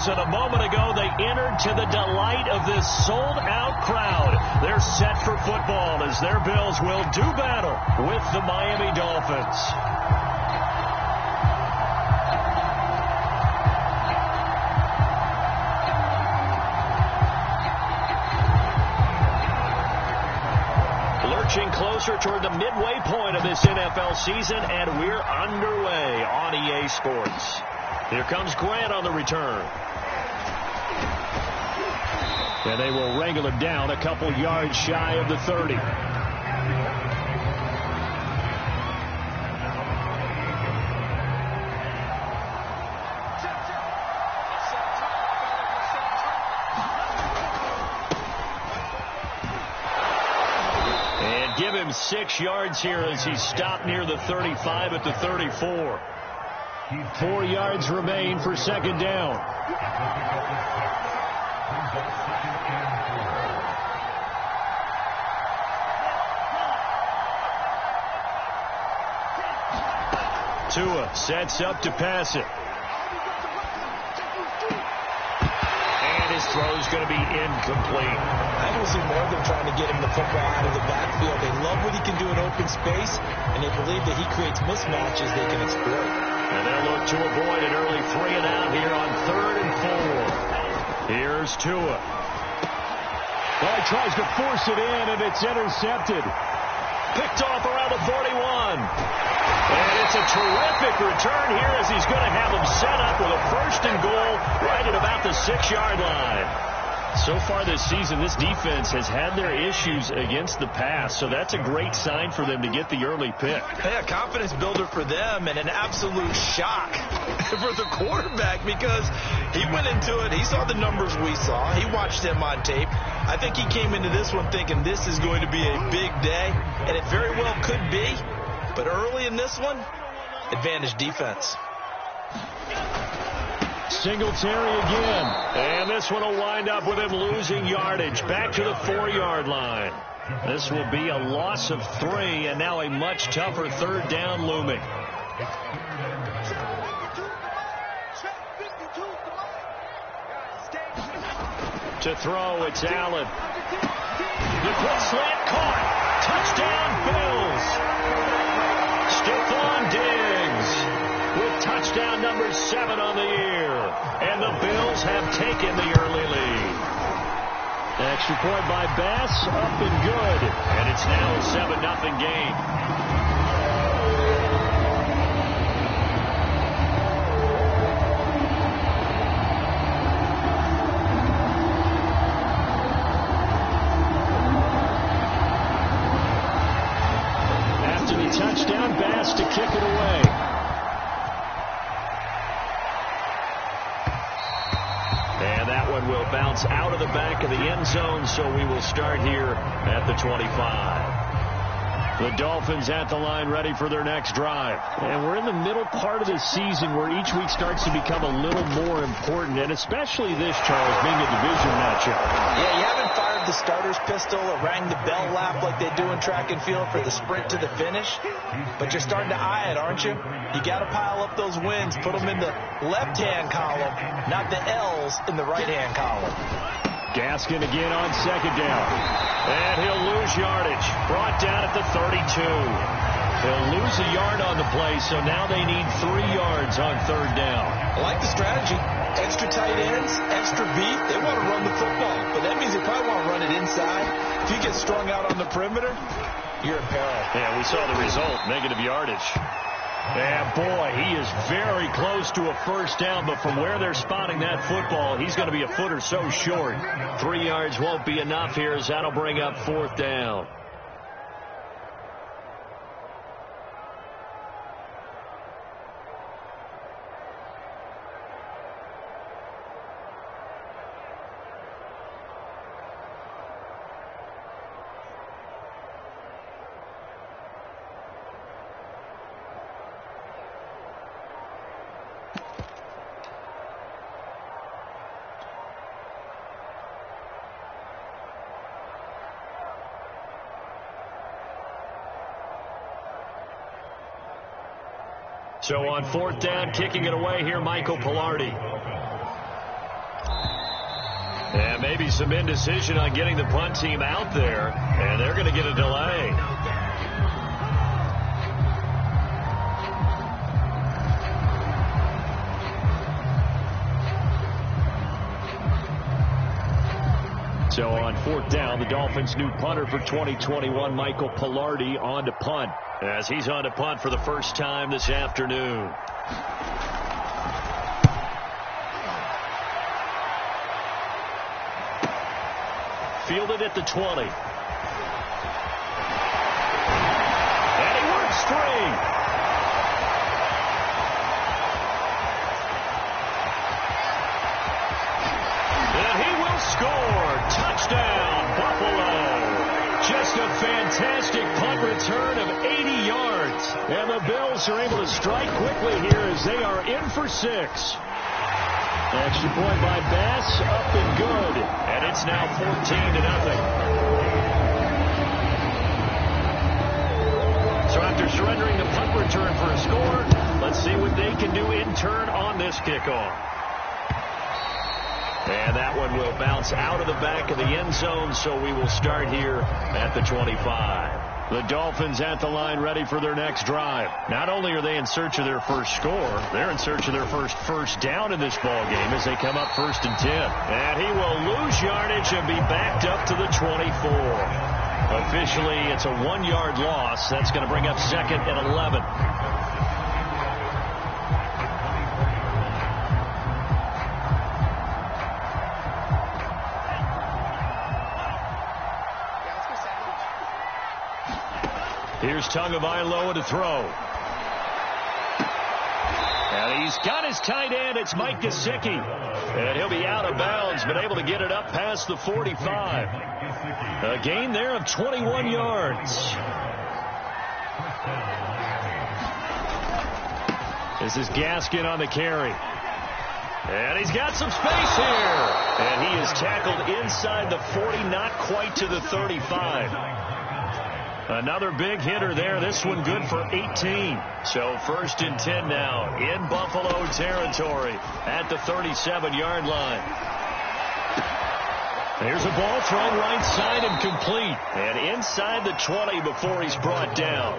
Bills, and a moment ago they entered to the delight of this sold-out crowd. They're set for football as their Bills will do battle with the Miami Dolphins. Lurching closer toward the midway point of this NFL season, and we're underway on EA Sports. Here comes Grant on the return. And they will wrangle him down a couple yards shy of the 30. And give him 6 yards here as he's stopped near the 35 at the 34. 4 yards remain for second down. Tua sets up to pass it. And his throw's going to be incomplete. I don't see more of them trying to get him the football out of the backfield. They love what he can do in open space, and they believe that he creates mismatches they can exploit. And they'll look to avoid an early 3 and out here on 3rd and 4. Here's Tua. Well, he tries to force it in, and it's intercepted. Picked off around the 41. And it's a terrific return here as he's going to have them set up with a 1st and goal right at about the 6-yard line. So far this season, this defense has had their issues against the pass, so that's a great sign for them to get the early pick. Yeah, confidence builder for them and an absolute shock for the quarterback because he went into it. He saw the numbers we saw. He watched them on tape. I think he came into this one thinking this is going to be a big day, and it very well could be. But early in this one, advantage defense. Singletary again. And this one will wind up with him losing yardage. Back to the 4-yard line. This will be a loss of 3, and now a much tougher 3rd down looming. To throw, it's Allen. The quick slant caught. Touchdown, Bills. Stephon Diggs with touchdown number 7 on the year. And the Bills have taken the early lead. Extra point by Bass, up and good. And it's now a 7-0 game. Touchdown, Bass to kick it away. And that one will bounce out of the back of the end zone, so we will start here at the 25. The Dolphins at the line ready for their next drive. And we're in the middle part of the season where each week starts to become a little more important, and especially this, Charles, being a division matchup. Yeah, you haven't fired the starter's pistol or rang the bell lap like they do in track and field for the sprint to the finish, but you're starting to eye it, aren't you? You got to pile up those wins, put them in the left-hand column, not the L's in the right-hand column. Gaskin again on second down. And he'll lose yardage. Brought down at the 32. He'll lose a yard on the play, so now they need 3 yards on 3rd down. I like the strategy. Extra tight ends, extra beat. They want to run the football, but that means they probably want to run it inside. If you get strung out on the perimeter, you're in peril. Yeah, we saw the result, negative yardage. And boy, he is very close to a 1st down, but from where they're spotting that football, he's going to be a foot or so short. 3 yards won't be enough here as that'll bring up 4th down. So on 4th down, kicking it away here, Michael Pilardi. And maybe some indecision on getting the punt team out there, and they're going to get a delay. So on fourth down, the Dolphins' new punter for 2021, Michael Pilardi, on to punt, as he's on to punt for the first time this afternoon. Fielded at the 20. And he works free. And he will score. Touchdown, Buffalo. Just a fantastic punt return of 80 yards. And the Bills are able to strike quickly here as they are in for 6. Extra point by Bass, up and good. And it's now 14-0. So after surrendering the punt return for a score, let's see what they can do in turn on this kickoff. And that one will bounce out of the back of the end zone, so we will start here at the 25. The Dolphins at the line, ready for their next drive. Not only are they in search of their first score, they're in search of their first down in this ball game as they come up 1st and 10. And he will lose yardage and be backed up to the 24. Officially, it's a 1-yard loss. That's going to bring up 2nd and 11. Here's Tagovailoa to throw. And he's got his tight end. It's Mike Gesicki. And he'll be out of bounds, but able to get it up past the 45. A gain there of 21 yards. This is Gaskin on the carry. And he's got some space here. And he is tackled inside the 40, not quite to the 35. Another big hitter there. This one good for 18. So 1st and 10 now in Buffalo territory at the 37-yard line. There's a ball thrown right side and complete. And inside the 20 before he's brought down.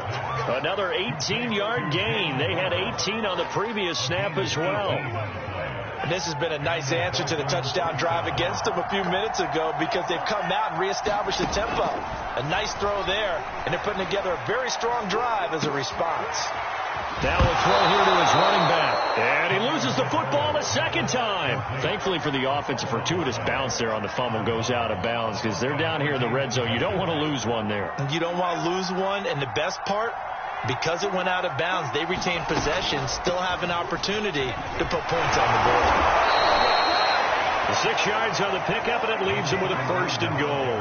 Another 18-yard gain. They had 18 on the previous snap as well. And this has been a nice answer to the touchdown drive against them a few minutes ago because they've come out and reestablished the tempo. A nice throw there, and they're putting together a very strong drive as a response. Now a throw here to his running back. And he loses the football a second time. Thankfully for the offense, a fortuitous bounce there on the fumble goes out of bounds because they're down here in the red zone. You don't want to lose one there. You don't want to lose one, and the best part, because it went out of bounds, they retain possession, still have an opportunity to put points on the board. 6 yards on the pickup, and it leaves them with a 1st and goal.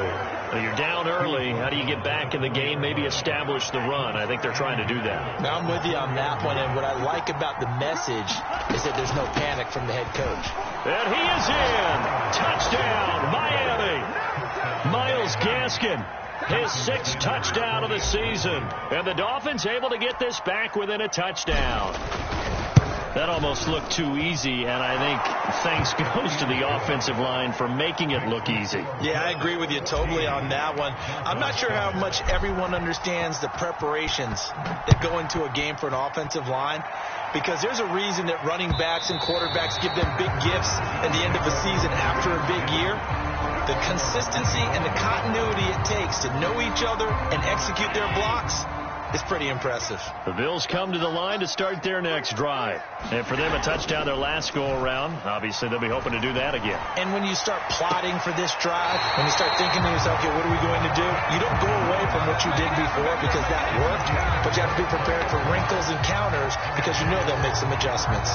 Now you're down early. How do you get back in the game, maybe establish the run? I think they're trying to do that. Now I'm with you on that one, and what I like about the message is that there's no panic from the head coach. And he is in. Touchdown, Miami. Myles Gaskin. His 6th touchdown of the season. And the Dolphins able to get this back within a touchdown. That almost looked too easy, and I think thanks goes to the offensive line for making it look easy. Yeah, I agree with you totally on that one. I'm not sure how much everyone understands the preparations that go into a game for an offensive line, because there's a reason that running backs and quarterbacks give them big gifts at the end of a season after a big year. The consistency and the continuity it takes to know each other and execute their blocks is pretty impressive. The Bills come to the line to start their next drive. And for them, a touchdown their last go-around. Obviously, they'll be hoping to do that again. And when you start plotting for this drive, when you start thinking to yourself, okay, what are we going to do? You don't go away from what you did before because that worked, but you have to be prepared for wrinkles and counters because you know they'll make some adjustments.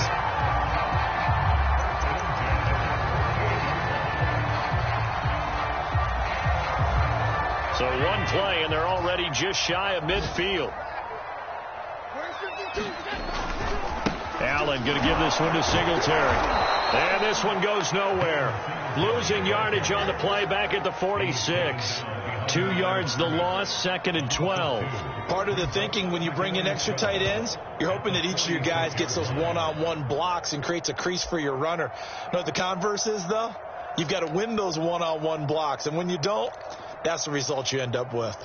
So one play, and they're already just shy of midfield. Allen going to give this one to Singletary. And this one goes nowhere. Losing yardage on the play back at the 46. 2 yards the loss, 2nd and 12. Part of the thinking when you bring in extra tight ends, you're hoping that each of your guys gets those one-on-one blocks and creates a crease for your runner. You know what the converse is, though? You've got to win those one-on-one blocks, and when you don't, that's the result you end up with.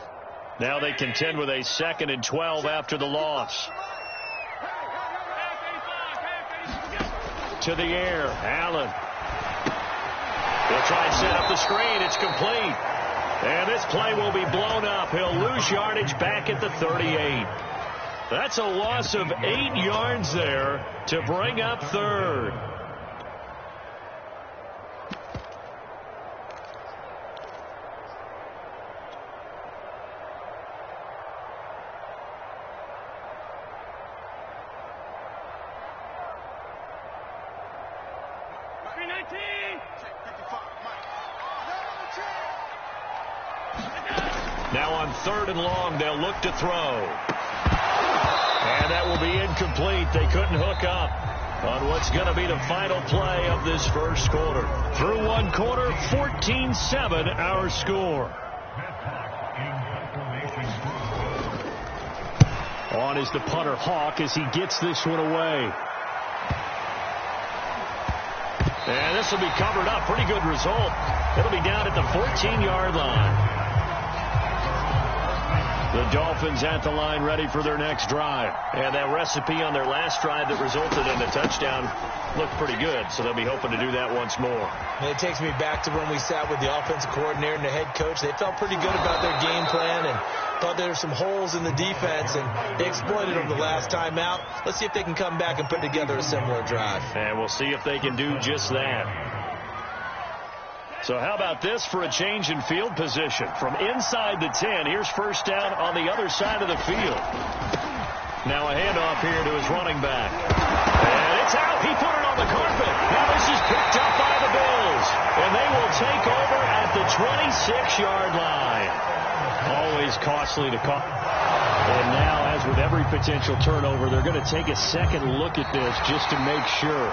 Now they contend with a 2nd and 12 after the loss. To the air, Allen. He'll try and set up the screen. It's complete. And this play will be blown up. He'll lose yardage back at the 38. That's a loss of 8 yards there to bring up 3rd. Now on 3rd and long, they'll look to throw. And that will be incomplete. They couldn't hook up on what's going to be the final play of this first quarter. Through one quarter, 14-7 our score. On is the punter, Hawk, as he gets this one away. And this will be covered up. Pretty good result. It'll be down at the 14-yard line. The Dolphins at the line ready for their next drive. And that recipe on their last drive that resulted in a touchdown looked pretty good, so they'll be hoping to do that once more. And it takes me back to when we sat with the offensive coordinator and the head coach. They felt pretty good about their game plan and thought there were some holes in the defense, and they exploited them the last time out. Let's see if they can come back and put together a similar drive. And we'll see if they can do just that. So how about this for a change in field position? From inside the 10, here's first down on the other side of the field. Now a handoff here to his running back. And it's out. He put it on the carpet. Now this is picked up by the Bills. And they will take over at the 26-yard line. Always costly to call. And now, as with every potential turnover, they're going to take a second look at this just to make sure.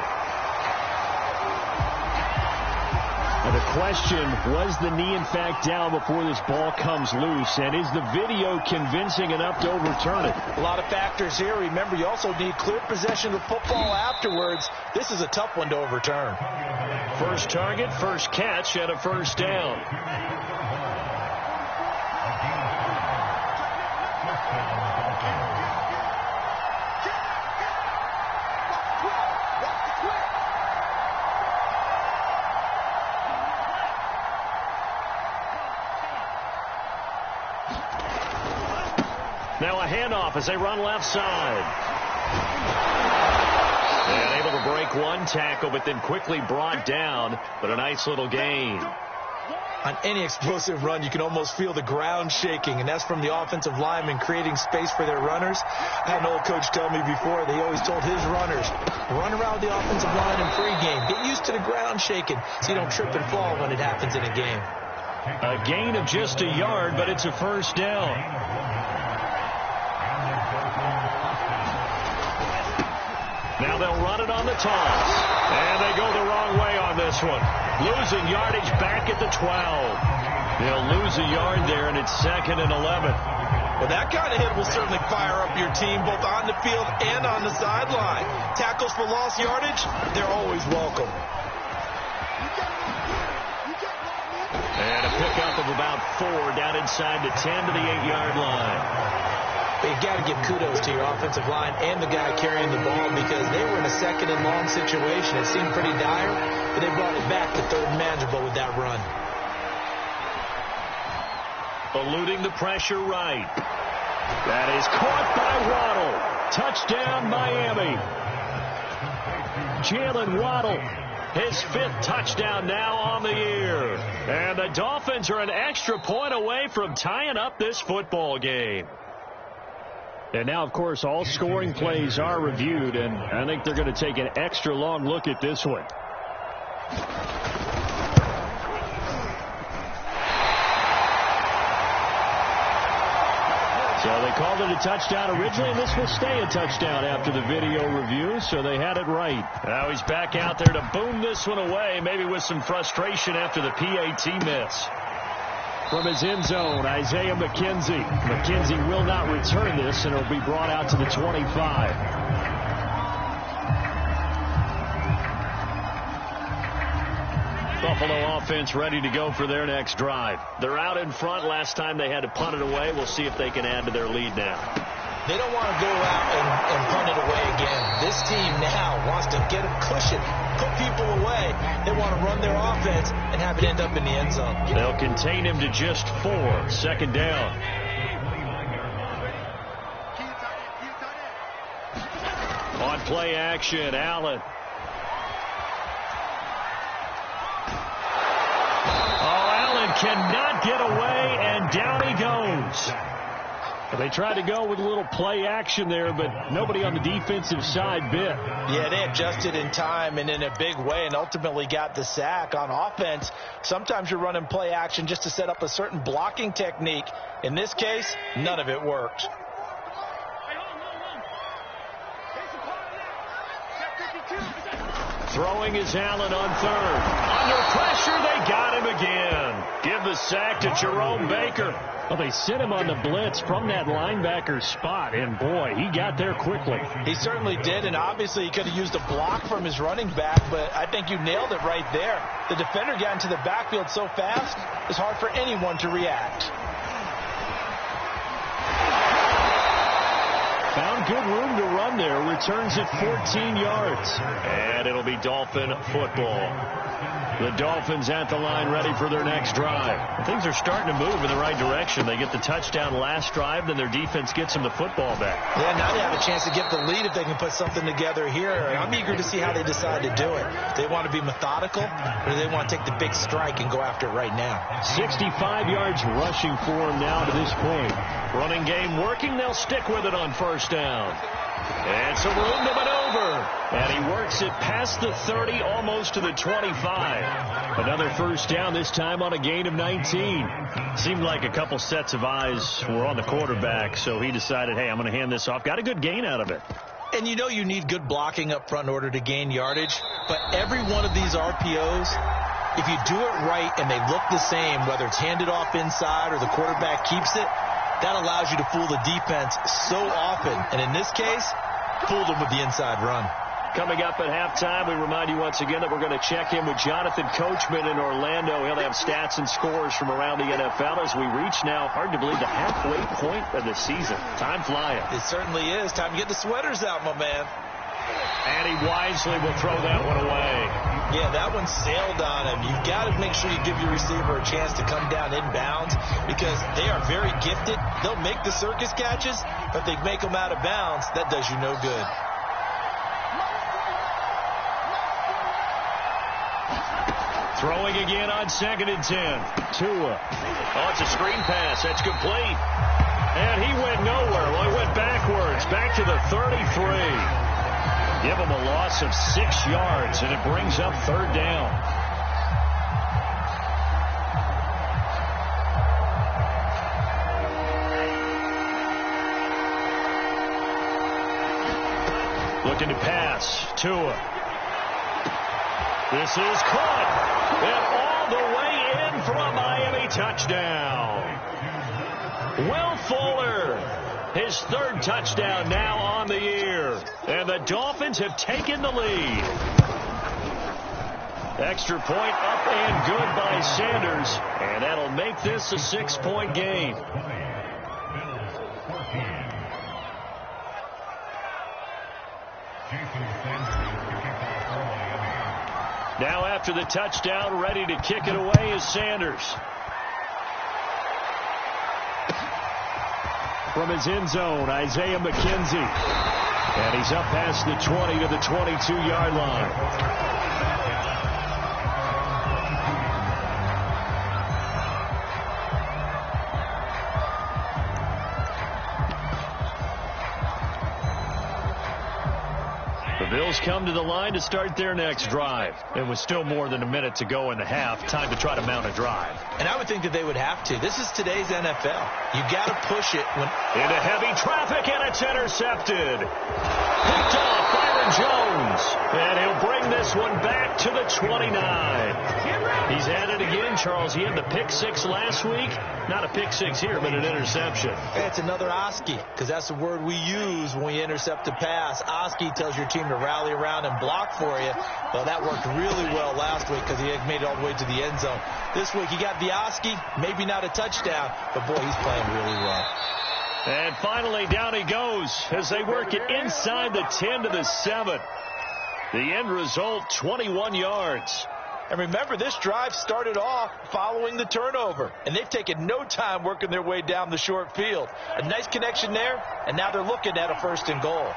Now the question, was the knee in fact down before this ball comes loose? And is the video convincing enough to overturn it? A lot of factors here. Remember, you also need clear possession of the football afterwards. This is a tough one to overturn. First target, first catch, and a first down. Now a handoff as they run left side. And able to break one tackle, but then quickly brought down. But a nice little gain. On any explosive run, you can almost feel the ground shaking, and that's from the offensive linemen creating space for their runners. I had an old coach tell me before, they always told his runners, run around the offensive line in pregame. Get used to the ground shaking so you don't trip and fall when it happens in a game. A gain of just a yard, but it's a first down. Now they'll run it on the toss. And they go the wrong way on this one. Losing yardage back at the 12. They'll lose a yard there, and it's 2nd and 11. Well, that kind of hit will certainly fire up your team, both on the field and on the sideline. Tackles for lost yardage, they're always welcome. And a pickup of about 4 down inside the 10 to the 8-yard line. You've got to give kudos to your offensive line and the guy carrying the ball because they were in a 2nd and long situation. It seemed pretty dire, but they brought it back to 3rd and manageable with that run. Eluding the pressure right. That is caught by Waddle. Touchdown, Miami. Jalen Waddle, his 5th touchdown now on the year. And the Dolphins are an extra point away from tying up this football game. And now, of course, all scoring plays are reviewed, and I think they're going to take an extra long look at this one. So they called it a touchdown originally, and this will stay a touchdown after the video review, so they had it right. Now he's back out there to boom this one away, maybe with some frustration after the PAT miss. From his end zone, Isaiah McKenzie. McKenzie will not return this, and it'll be brought out to the 25. The Buffalo offense ready to go for their next drive. They're out in front. Last time they had to punt it away. We'll see if they can add to their lead now. They don't want to go out and punt it away again. This team now wants to get a cushion, put people away. They want to run their offense and have it end up in the end zone. They'll contain him to just 4. Second down. On play action, Allen. Cannot get away, and down he goes. They tried to go with a little play action there, but nobody on the defensive side bit. Yeah, they adjusted in time and in a big way and ultimately got the sack. On offense, sometimes you're running play action just to set up a certain blocking technique. In this case, none of it worked. Throwing is Allen on third. Under pressure, they got him again. Give the sack to Jerome Baker. Well, they sent him on the blitz from that linebacker spot, and boy, he got there quickly. He certainly did, and obviously he could have used a block from his running back, but I think you nailed it right there. The defender got into the backfield so fast, it's hard for anyone to react. Found good room to run there. Returns at 14 yards. And it'll be Dolphin football. The Dolphins at the line ready for their next drive. Things are starting to move in the right direction. They get the touchdown last drive, then their defense gets them the football back. Yeah, now they have a chance to get the lead if they can put something together here. I'm eager to see how they decide to do it. Do they want to be methodical, or do they want to take the big strike and go after it right now? 65 yards rushing for him now to this point. Running game working. They'll stick with it on first down. And some room to maneuver. And he works it past the 30, almost to the 25. Another first down, this time on a gain of 19. Seemed like a couple sets of eyes were on the quarterback, so he decided, hey, I'm going to hand this off. Got a good gain out of it. And you know you need good blocking up front in order to gain yardage. But every one of these RPOs, if you do it right and they look the same, whether it's handed off inside or the quarterback keeps it, that allows you to fool the defense so often. And in this case, fooled them with the inside run. Coming up at halftime, we remind you once again that we're going to check in with Jonathan Coachman in Orlando. He'll have stats and scores from around the NFL as we reach now, hard to believe, the halfway point of the season. Time flying. It certainly is. Time to get the sweaters out, my man. And he wisely will throw that one away. Yeah, that one sailed on him. You've got to make sure you give your receiver a chance to come down inbounds because they are very gifted. They'll make the circus catches, but if they make them out of bounds, that does you no good. Throwing again on 2nd and 10. Tua. Oh, it's a screen pass. That's complete. And he went nowhere. Well, he went backwards. Back to the 33. Give him a loss of 6 yards, and it brings up third down. Looking to pass. Tua. This is caught. And all the way in for a Miami touchdown. Will Fuller. His third touchdown now on the year. And the Dolphins have taken the lead. Extra point up and good by Sanders. And that'll make this a 6-point game. Now after the touchdown, ready to kick it away is Sanders. From his end zone, Isaiah McKenzie. And he's up past the 20 to the 22-yard line. The Bills come to the line to start their next drive. And with still more than a minute to go in the half, time to try to mount a drive. And I would think that they would have to. This is today's NFL. You got to push it when into heavy traffic, and it's intercepted. Picked off Byron Jones. And he'll bring this one back to the 29. He's had it again, Charles. He had the pick six last week. Not a pick six here, but an interception. It's another Oski, because that's the word we use when we intercept a pass. Oski tells your team to rally around and block for you. Well, that worked really well last week because he had made it all the way to the end zone. This week he got the Oski, maybe not a touchdown, but boy, he's playing really well. And finally, down he goes as they work it inside the 10 to the 7. The end result, 21 yards. And remember, this drive started off following the turnover, and they've taken no time working their way down the short field. A nice connection there, and now they're looking at a 1st and goal.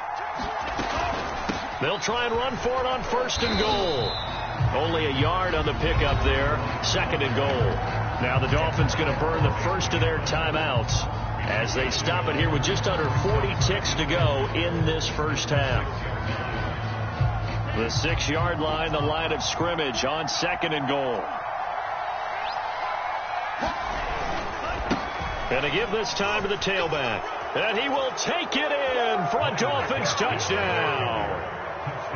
They'll try and run for it on 1st and goal. Only a yard on the pickup there, 2nd and goal. Now the Dolphins going to burn the first of their timeouts as they stop it here with just under 40 ticks to go in this first half. The 6-yard line, the line of scrimmage on 2nd and goal. And to give this time to the tailback. And he will take it in for a Dolphins touchdown.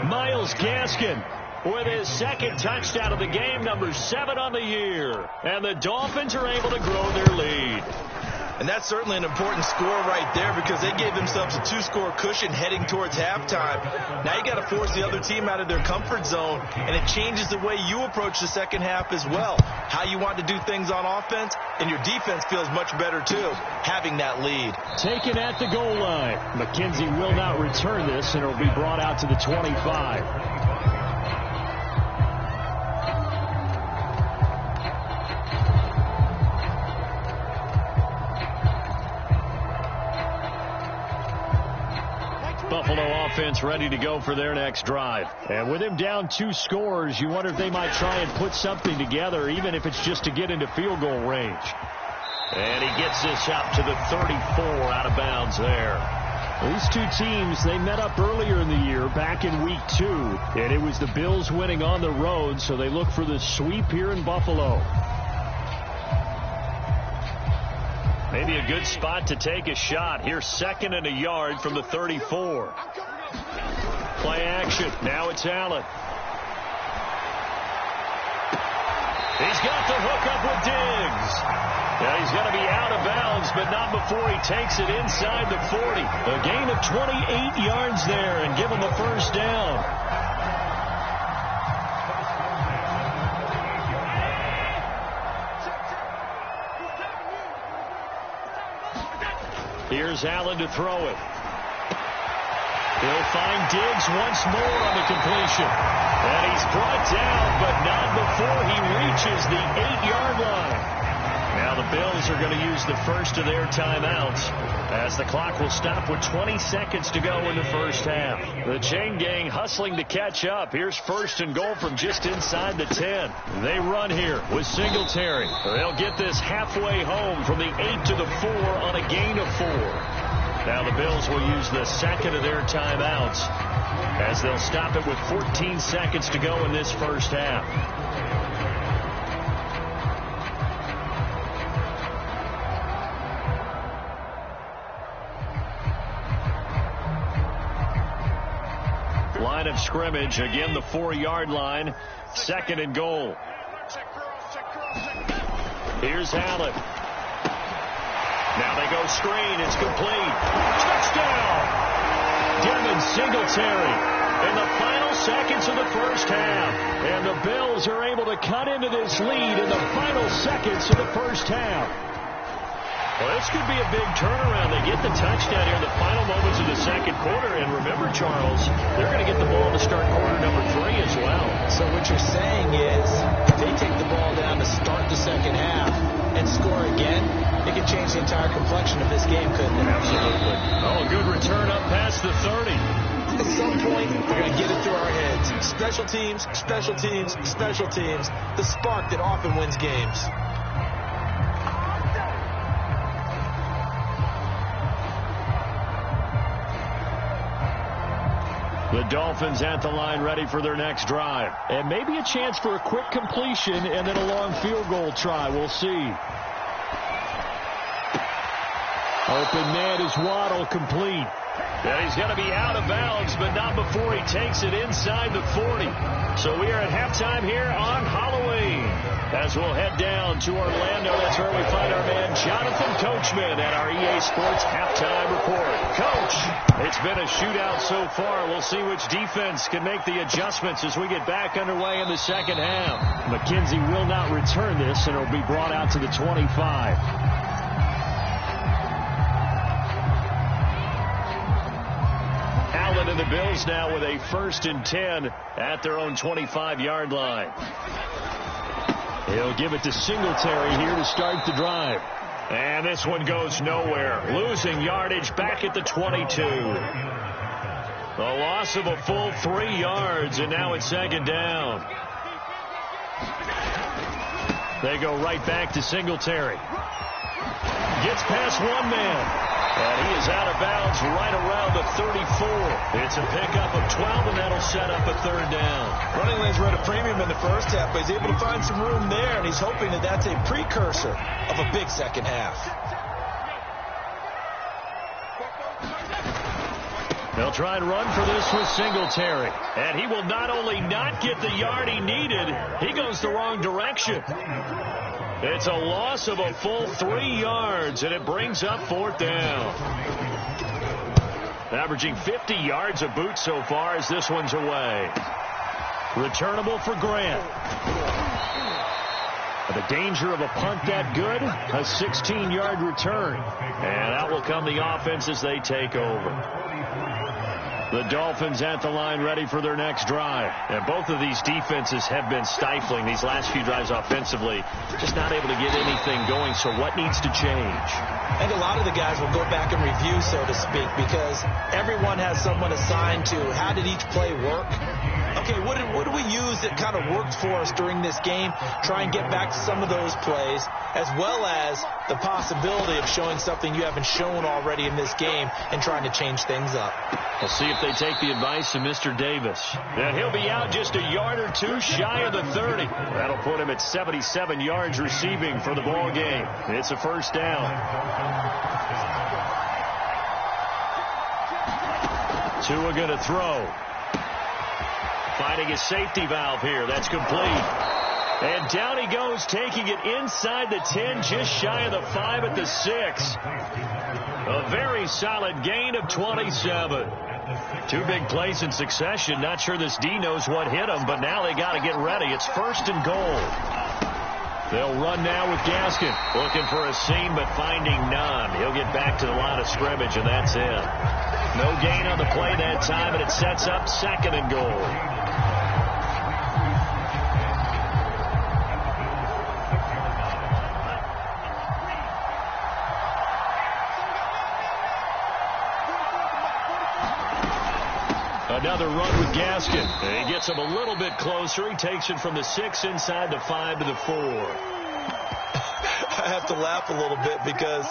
Myles Gaskin with his 2nd touchdown of the game, number 7 on the year. And the Dolphins are able to grow their lead. And that's certainly an important score right there because they gave themselves a 2-score cushion heading towards halftime. Now you got to force the other team out of their comfort zone, and it changes the way you approach the second half as well. How you want to do things on offense, and your defense feels much better too, having that lead. Taken at the goal line. McKenzie will not return this, and it will be brought out to the 25. Buffalo offense ready to go for their next drive. And with him down 2 scores, you wonder if they might try and put something together, even if it's just to get into field goal range. And he gets this out to the 34, out of bounds there. These two teams, they met up earlier in the year, back in week 2. And it was the Bills winning on the road, so they look for the sweep here in Buffalo. Maybe a good spot to take a shot. Here's 2nd and a yard from the 34. Play action. Now it's Allen. He's got the hook up with Diggs. Now he's going to be out of bounds, but not before he takes it inside the 40. A gain of 28 yards there and give him the first down. Here's Allen to throw it. He'll find Diggs once more on the completion. And he's brought down, but not before he reaches the 8-yard line. Now the Bills are going to use the first of their timeouts as the clock will stop with 20 seconds to go in the first half. The chain gang hustling to catch up. Here's 1st and goal from just inside the 10. They run here with Singletary. They'll get this halfway home from the 8 to the 4 on a gain of 4. Now the Bills will use the 2nd of their timeouts as they'll stop it with 14 seconds to go in this first half. Line of scrimmage, again the 4-yard line, 2nd and goal. Here's Allen. Now they go screen. It's complete. Touchdown! Devin Singletary in the final seconds of the first half. And the Bills are able to cut into this lead in the final seconds of the first half. Well, this could be a big turnaround. They get the touchdown here in the final moments of the second quarter. And remember, Charles, they're going to get the ball to start quarter number 3 as well. So what you're saying is if they take the ball down to start the second half and score again, it could change the entire complexion of this game, couldn't it? Absolutely. Oh, a good return up past the 30. At some point, we're going to get it through our heads. Special teams, special teams, special teams. The spark that often wins games. The Dolphins at the line ready for their next drive. And maybe a chance for a quick completion and then a long field goal try. We'll see. Open man is Waddle, complete. And he's going to be out of bounds, but not before he takes it inside the 40. So we are at halftime here on Halloween As we'll head down to Orlando, that's where we find our man Jonathan Coachman at our EA Sports Halftime Report. Coach, it's been a shootout so far. We'll see which defense can make the adjustments as we get back underway in the second half. McKenzie will not return this, and it'll be brought out to the 25. Allen and the Bills now with a 1st and 10 at their own 25-yard line. He'll give it to Singletary here to start the drive. And this one goes nowhere. Losing yardage back at the 22. A loss of a full 3 yards, and now it's 2nd down. They go right back to Singletary. Gets past one man. And he is out of bounds right around the 34. It's a pickup of 12, and that'll set up a 3rd down. Running lanes were at a premium in the first half, but he's able to find some room there, and he's hoping that that's a precursor of a big second half. They'll try and run for this with Singletary. And he will not only not get the yard he needed, he goes the wrong direction. It's a loss of a full 3 yards, and it brings up 4th down. Averaging 50 yards a boot so far as this one's away. Returnable for Grant. The danger of a punt that good, a 16-yard return. And out will come the offense as they take over. The Dolphins at the line ready for their next drive. And both of these defenses have been stifling these last few drives offensively. Just not able to get anything going, so what needs to change? And a lot of the guys will go back and review, so to speak, because everyone has someone assigned to how did each play work. Okay, what did we use that kind of worked for us during this game? Try and get back to some of those plays, as well as the possibility of showing something you haven't shown already in this game and trying to change things up. We'll see if they take the advice of Mr. Davis. And he'll be out just a yard or two shy of the 30. That'll put him at 77 yards receiving for the ball game. It's a 1st down. Tua going to throw. Finding a safety valve here. That's complete. And down he goes, taking it inside the 10, just shy of the 5 at the 6. A very solid gain of 27. 2 big plays in succession. Not sure this D knows what hit him, but now they got to get ready. It's 1st and goal. They'll run now with Gaskin. Looking for a seam, but finding none. He'll get back to the line of scrimmage, and that's it. No gain on the play that time, and it sets up 2nd and goal. Another run with Gaskin. He gets him a little bit closer. He takes it from the 6 inside the 5 to the 4. I have to laugh a little bit because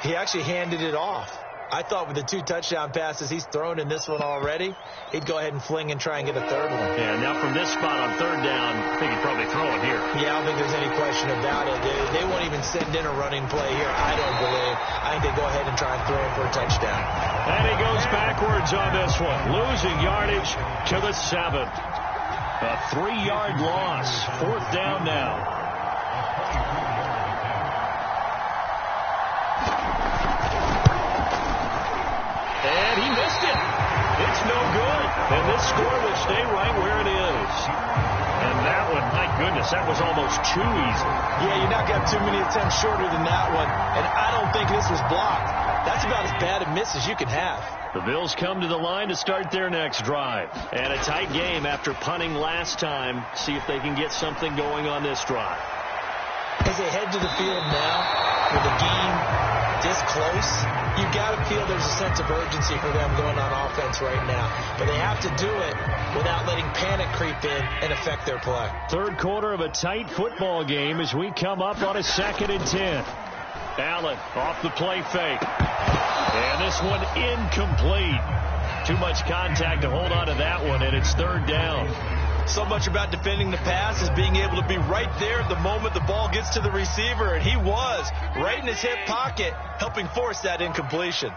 he actually handed it off. I thought with the 2 touchdown passes he's thrown in this one already, he'd go ahead and fling and try and get a 3rd one. Yeah, now from this spot on 3rd down, I think he'd probably throw it here. Yeah, I don't think there's any question about it. They won't even send in a running play here, I don't believe. I think they go ahead and try and throw it for a touchdown. And he goes backwards on this one, losing yardage to the 7. A 3-yard loss, 4th down now. And he missed it. It's no good. And this score will stay right where it is. And that one, my goodness, that was almost too easy. Yeah, you're not going to have too many attempts shorter than that one. And I don't think this was blocked. That's about as bad a miss as you can have. The Bills come to the line to start their next drive. And a tight game after punting last time. See if they can get something going on this drive. As they head to the field now, with the game this close, you've got to feel there's a sense of urgency for them going on offense right now. But they have to do it without letting panic creep in and affect their play. 3rd quarter of a tight football game as we come up on a 2nd and 10. Allen off the play fake. And this one incomplete. Too much contact to hold on to that one, and it's 3rd down. So much about defending the pass is being able to be right there at the moment the ball gets to the receiver, and he was right in his hip pocket, helping force that incompletion.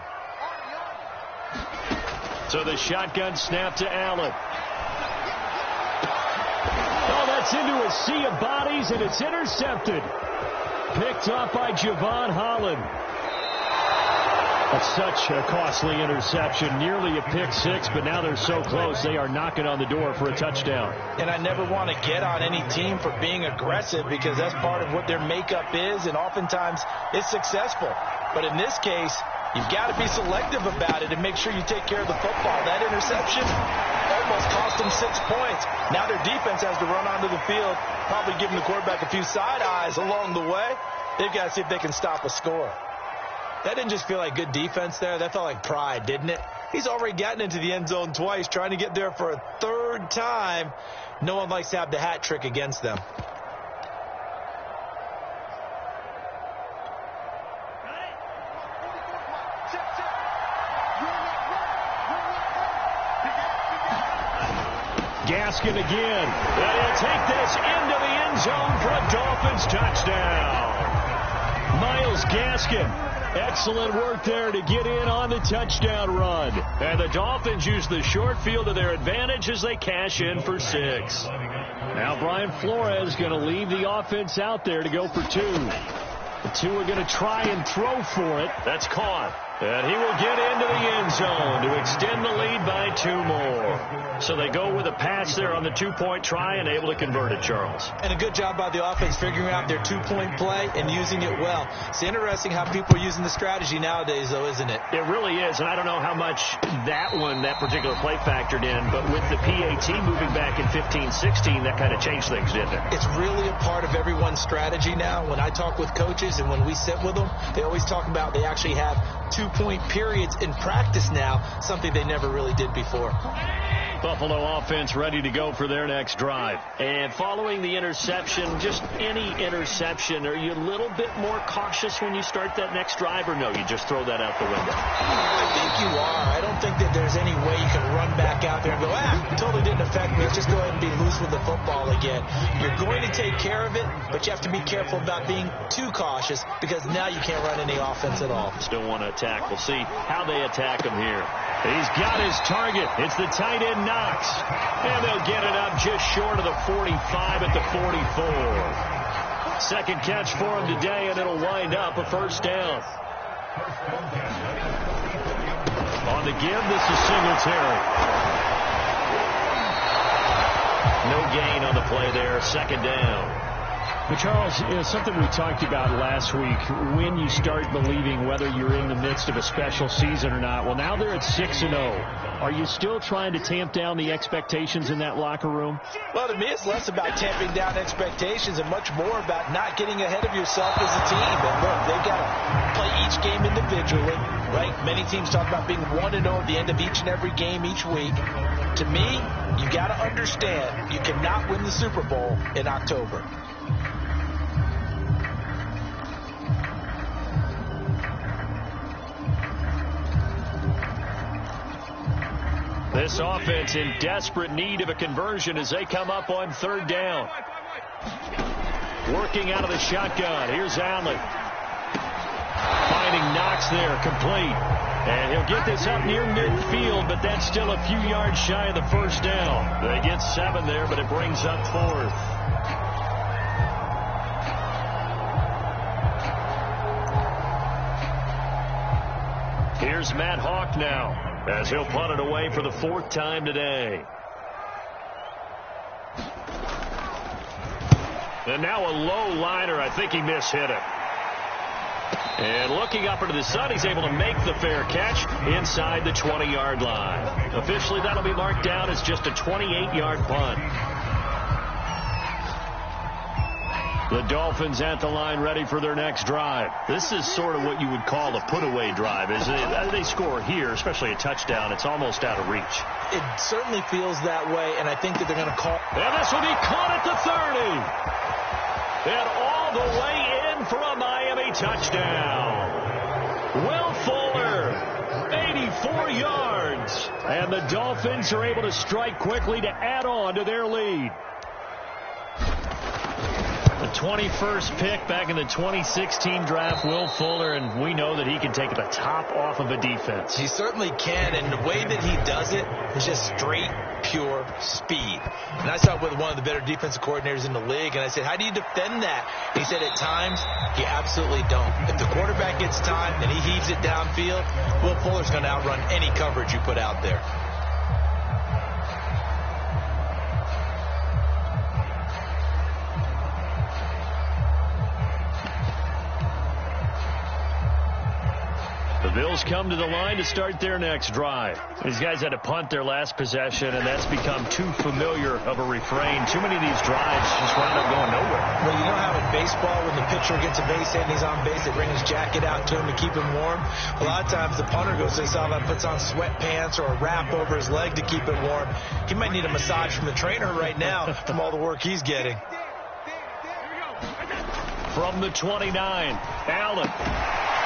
So the shotgun snap to Allen. Oh, that's Gets into a sea of bodies, and it's intercepted. Picked up by Javon Holland. That's such a costly interception. Nearly a pick six, but now they're so close they are knocking on the door for a touchdown. And I never want to get on any team for being aggressive because that's part of what their makeup is, and oftentimes it's successful. But in this case, you've got to be selective about it and make sure you take care of the football. That interception almost cost them 6 points. Now their defense has to run onto the field, probably giving the quarterback a few side eyes along the way. They've got to see if they can stop a score. That didn't just feel like good defense there. That felt like pride, didn't it? He's already gotten into the end zone twice, trying to get there for a third time. No one likes to have the hat trick against them. Gaskin again. And he'll take this into the end zone for a Dolphins touchdown. Myles Gaskin. Excellent work there to get in on the touchdown run. And the Dolphins use the short field to their advantage as they cash in for 6. Now Brian Flores going to leave the offense out there to go for 2. The 2 are going to try and throw for it. That's caught. And he will get into the end zone to extend the lead by 2 more. So they go with a pass there on the 2-point try and able to convert it, Charles. And a good job by the offense figuring out their 2-point play and using it well. It's interesting how people are using the strategy nowadays, though, isn't it? It really is, and I don't know how much that particular play factored in, but with the PAT moving back in 15-16, that kind of changed things, didn't it? It's really a part of everyone's strategy now. When I talk with coaches and when we sit with them, they always talk about they actually have 2-point periods in practice now, something they never really did before. Buffalo offense ready to go for their next drive. And following the interception, just any interception, are you a little bit more cautious when you start that next drive, or no, you just throw that out the window? I think you are. I don't think that there's any way you can run back out there and go, totally didn't affect me. Let's just go ahead and be loose with the football again. You're going to take care of it, but you have to be careful about being too cautious because now you can't run any offense at all. Still want to attack. We'll see how they attack him here. He's got his target. It's the tight end Knox. And they'll get it up just short of the 45 at the 44. Second catch for him today, and it'll wind up a first down. On the give, this is Singletary. No gain on the play there. Second down. But Charles, something we talked about last week, when you start believing whether you're in the midst of a special season or not. Well, now they're at 6-0. Are you still trying to tamp down the expectations in that locker room? Well, to me, it's less about tamping down expectations and much more about not getting ahead of yourself as a team. And look, they've got to play each game individually, right? Many teams talk about being 1-0 at the end of each and every game each week. To me, you got to understand you cannot win the Super Bowl in October. This offense in desperate need of a conversion as they come up on third down. Working out of the shotgun. Here's Allen. Finding Knox there, complete. And he'll get this up near midfield, but that's still a few yards shy of the first down. They get 7 there, but it brings up 4th. Here's Matt Hawk now, as he'll punt it away for the 4th time today. And now a low liner. I think he mishit it. And looking up into the sun, he's able to make the fair catch inside the 20-yard line. Officially, that'll be marked down as just a 28-yard punt. The Dolphins at the line ready for their next drive. This is sort of what you would call a put-away drive. As they score here, especially a touchdown, it's almost out of reach. It certainly feels that way, and I think that they're going to call. And this will be caught at the 30. And all the way in for a Miami touchdown. Will Fuller, 84 yards. And the Dolphins are able to strike quickly to add on to their lead. The 21st pick back in the 2016 draft, Will Fuller, and we know that he can take the top off of a defense. He certainly can, and the way that he does it is just straight, pure speed. And I saw it with one of the better defensive coordinators in the league, and I said, how do you defend that? He said, at times, you absolutely don't. If the quarterback gets time and he heaves it downfield, Will Fuller's going to outrun any coverage you put out there. The Bills come to the line to start their next drive. These guys had to punt their last possession, and that's become too familiar of a refrain. Too many of these drives just wound up going nowhere. Well, you know how in baseball, when the pitcher gets a base hit and he's on base, they bring his jacket out to him to keep him warm. A lot of times the punter goes to the sideline, puts on sweatpants or a wrap over his leg to keep it warm. He might need a massage from the trainer right now from all the work he's getting. From the 29, Allen.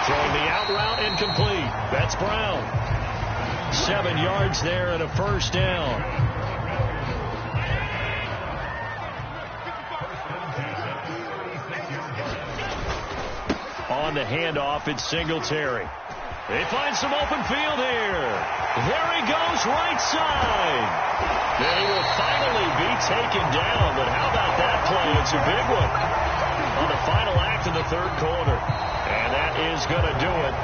Throwing the out route incomplete. That's Brown. 7 yards there and a first down. On the handoff, it's Singletary. They find some open field here. There he goes, right side. And he will finally be taken down. But how about that play? It's a big one on the final act of the third quarter. And that is going to do it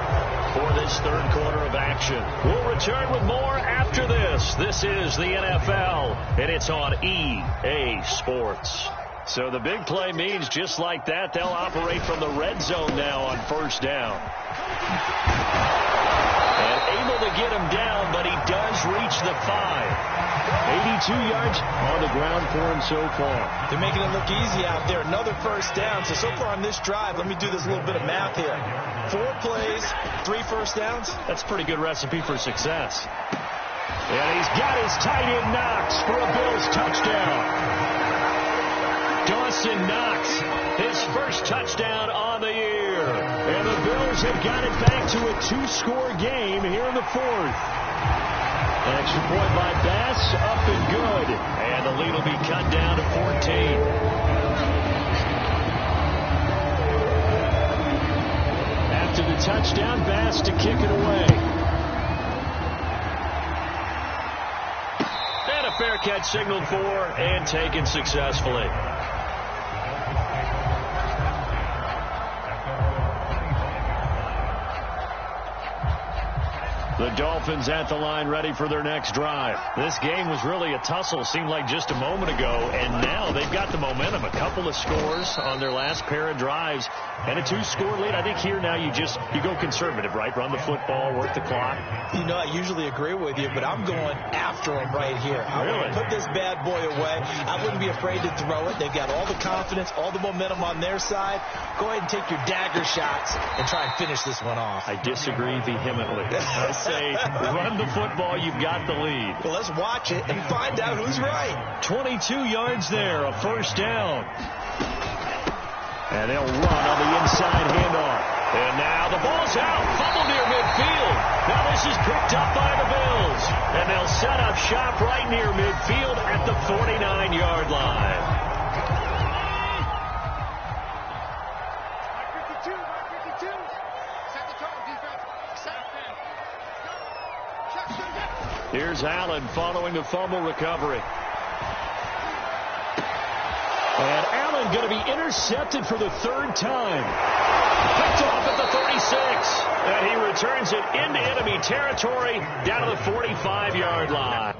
for this third quarter of action. We'll return with more after this. This is the NFL, and it's on EA Sports. So the big play means just like that, they'll operate from the red zone now on first down. And able to get him down, but he does reach the 5. 82 yards on the ground for him so far. They're making it look easy out there. Another first down. So far on this drive, let me do this little bit of math here. 4 plays, 3 first downs. That's a pretty good recipe for success. And he's got his tight end Knox for a Bills touchdown. Dawson Knox, his first touchdown on the year. And the Bills have got it back to a 2-score game here in the fourth. Extra point by Bass, up and good. And the lead will be cut down to 14. After the touchdown, Bass to kick it away. And a fair catch signaled for and taken successfully. The Dolphins at the line ready for their next drive. This game was really a tussle, seemed like just a moment ago, and now they've got the momentum. A couple of scores on their last pair of drives and a 2-score lead. I think here now you go conservative, right? Run the football, work the clock. You know, I usually agree with you, but I'm going after them right here. I want to put this bad boy away. I wouldn't be afraid to throw it. They've got all the confidence, all the momentum on their side. Go ahead and take your dagger shots and try and finish this one off. I disagree vehemently. I say run the football, you've got the lead. Well, let's watch it and find out who's right. 22 yards there, a first down. And they'll run on the inside handoff. And now the ball's out. Fumble near midfield. Now this is picked up by the Bills. And they'll set up shop right near midfield at the 49-yard line. Here's Allen following the fumble recovery. And Allen going to be intercepted for the 3rd time. Picked off at the 36. And he returns it into enemy territory down to the 45-yard line.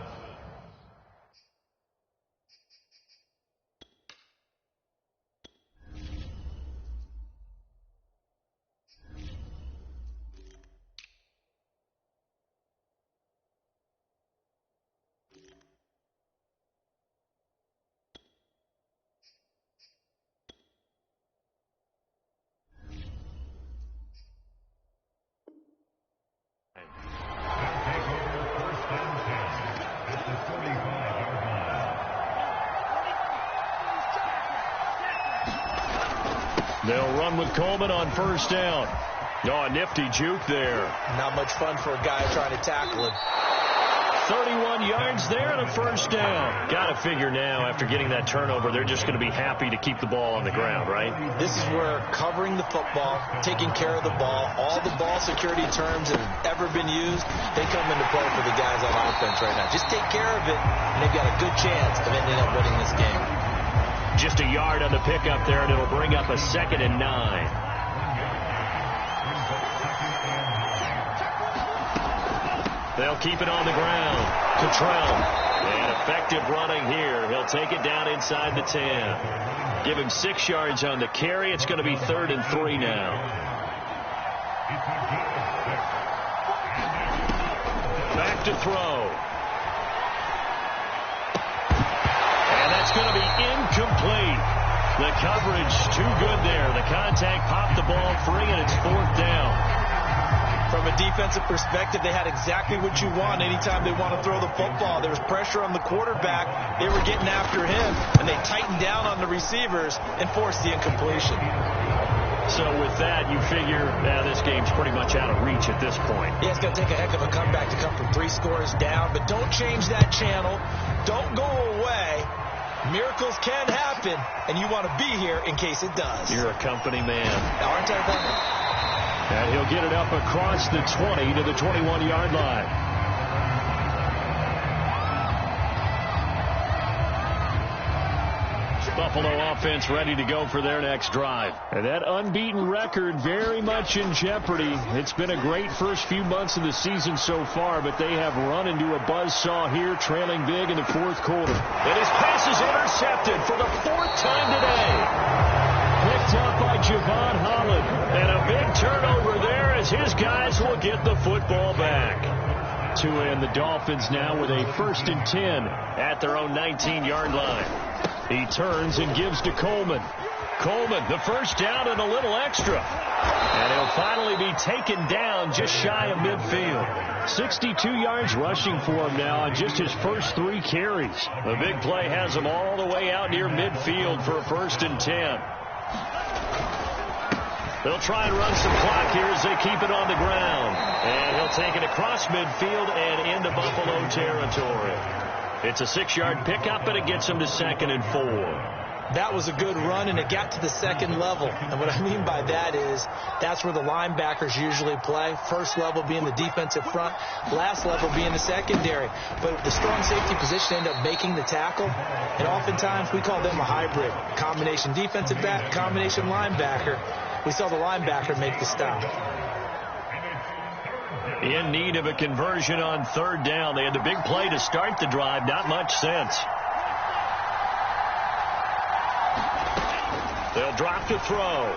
They'll run with Coleman on first down. Oh, a nifty juke there. Not much fun for a guy trying to tackle him. 31 yards there and a first down. Got to figure now, after getting that turnover, they're just going to be happy to keep the ball on the ground, right? This is where covering the football, taking care of the ball, all the ball security terms that have ever been used, they come into play for the guys on offense right now. Just take care of it, and they've got a good chance of ending up winning this game. Just a yard on the pickup there, and it'll bring up a 2nd and 9. They'll keep it on the ground. Cottrell. And effective running here. He'll take it down inside the 10. Give him 6 yards on the carry. It's going to be 3rd and 3 now. Back to throw. And that's going to be incomplete. The coverage too good there. The contact popped the ball free, and it's 4th down. From a defensive perspective, they had exactly what you want anytime they want to throw the football. There was pressure on the quarterback. They were getting after him, and they tightened down on the receivers and forced the incompletion. So with that, you figure this game's pretty much out of reach at this point. Yeah, it's going to take a heck of a comeback to come from 3 scores down, but don't change that channel. Don't go away. Miracles can happen, and you want to be here in case it does. You're a company man. Aren't I? And he'll get it up across the 20 to the 21-yard line. Buffalo offense ready to go for their next drive. And that unbeaten record very much in jeopardy. It's been a great first few months of the season so far, but they have run into a buzzsaw here, trailing big in the 4th quarter. And his pass is intercepted for the 4th time today. Picked up by Javon Holland. And a big turnover there as his guys will get the football back. Tua and the Dolphins now with a 1st and 10 at their own 19-yard line. He turns and gives to Coleman. Coleman, the first down and a little extra. And he'll finally be taken down just shy of midfield. 62 yards rushing for him now on just his first 3 carries. The big play has him all the way out near midfield for a 1st and 10. They'll try and run some clock here as they keep it on the ground. And he'll take it across midfield and into Buffalo territory. It's a 6-yard pickup, and it gets him to 2nd and 4. That was a good run, and it got to the 2nd level. And what I mean by that is that's where the linebackers usually play. First level being the defensive front, last level being the secondary. But the strong safety position ended up making the tackle, and oftentimes we call them a hybrid. Combination defensive back, combination linebacker. We saw the linebacker make the stop. In need of a conversion on 3rd down. They had the big play to start the drive. Not much sense. They'll drop to throw.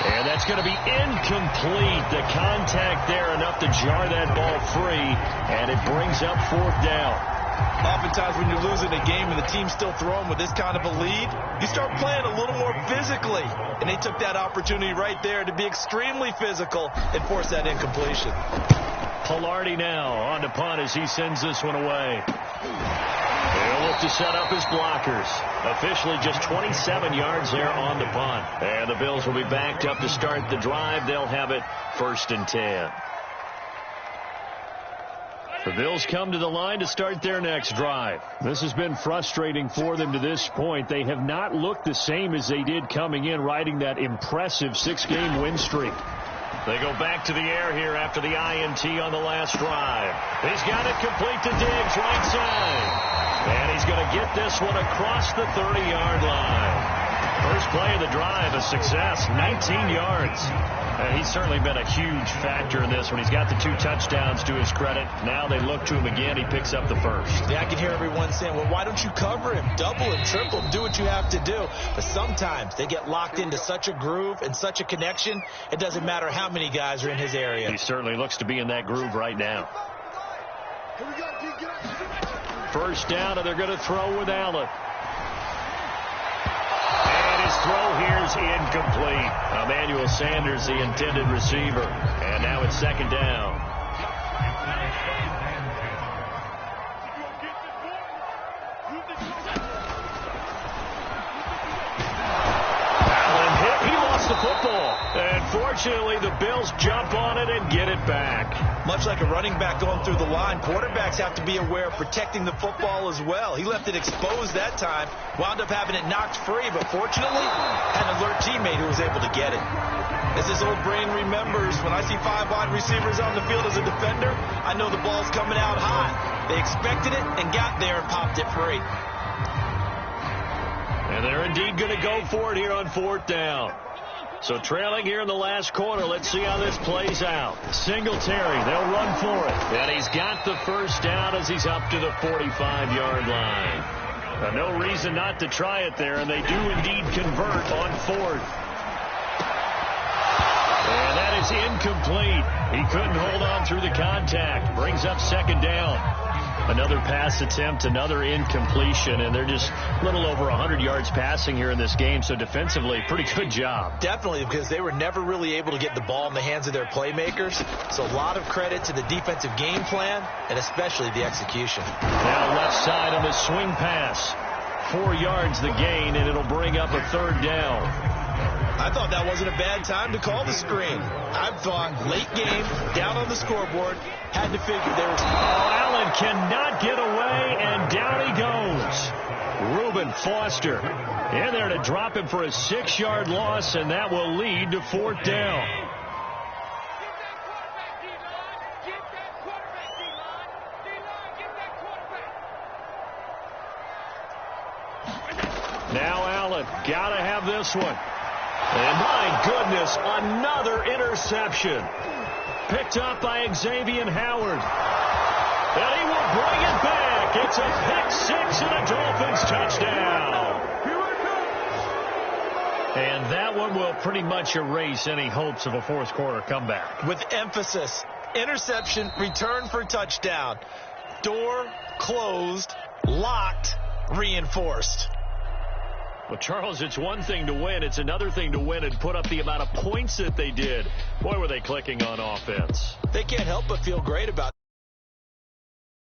And that's going to be incomplete. The contact there enough to jar that ball free. And it brings up 4th down. Oftentimes when you're losing a game and the team's still throwing with this kind of a lead, you start playing a little more physically. And they took that opportunity right there to be extremely physical and force that incompletion. Pilardi now on the punt as he sends this one away. They'll look to set up his blockers. Officially just 27 yards there on the punt. And the Bills will be backed up to start the drive. They'll have it 1st and 10. The Bills come to the line to start their next drive. This has been frustrating for them to this point. They have not looked the same as they did coming in, riding that impressive 6-game win streak. They go back to the air here after the INT on the last drive. He's got it complete to Diggs, right side. And he's going to get this one across the 30-yard line. First play of the drive, a success, 19 yards. He's certainly been a huge factor in this one. He's got the 2 touchdowns to his credit. Now they look to him again. He picks up the first. Yeah, I can hear everyone saying, well, why don't you cover him? Double him, triple him, do what you have to do. But sometimes they get locked into such a groove and such a connection, it doesn't matter how many guys are in his area. He certainly looks to be in that groove right now. First down, and they're going to throw with Allen. His throw here is incomplete. Emmanuel Sanders, the intended receiver. And now it's 2nd down. Allen hit. He lost gets the football. And fortunately, the Bills jump on it and get it back. Much like a running back going through the line, quarterbacks have to be aware of protecting the football as well. He left it exposed that time, wound up having it knocked free, but fortunately, had an alert teammate who was able to get it. As his old brain remembers, when I see 5 wide receivers on the field as a defender, I know the ball's coming out hot. They expected it and got there and popped it free. And they're indeed going to go for it here on 4th down. So trailing here in the last quarter, let's see how this plays out. Singletary, they'll run for it. And he's got the first down as he's up to the 45-yard line. No reason not to try it there, and they do indeed convert on 4th. And that is incomplete. He couldn't hold on through the contact. Brings up 2nd down. Another pass attempt, another incompletion, and they're just a little over 100 yards passing here in this game, so defensively, pretty good job. Definitely, because they were never really able to get the ball in the hands of their playmakers, so a lot of credit to the defensive game plan, and especially the execution. Now left side on the swing pass. 4 yards the gain, and it'll bring up a 3rd down. I thought that wasn't a bad time to call the screen. I thought late game, down on the scoreboard, had to figure there was... Allen cannot get away, and down he goes. Reuben Foster in there to drop him for a 6-yard loss, and that will lead to 4th down. Now Allen, gotta have this one. And my goodness, another interception. Picked up by Xavier Howard. And he will bring it back. It's a pick-6 and a Dolphins touchdown. And that one will pretty much erase any hopes of a 4th quarter comeback. With emphasis, interception, return for touchdown. Door closed, locked, reinforced. Well, Charles, it's one thing to win. It's another thing to win and put up the amount of points that they did. Boy, were they clicking on offense. They can't help but feel great about it.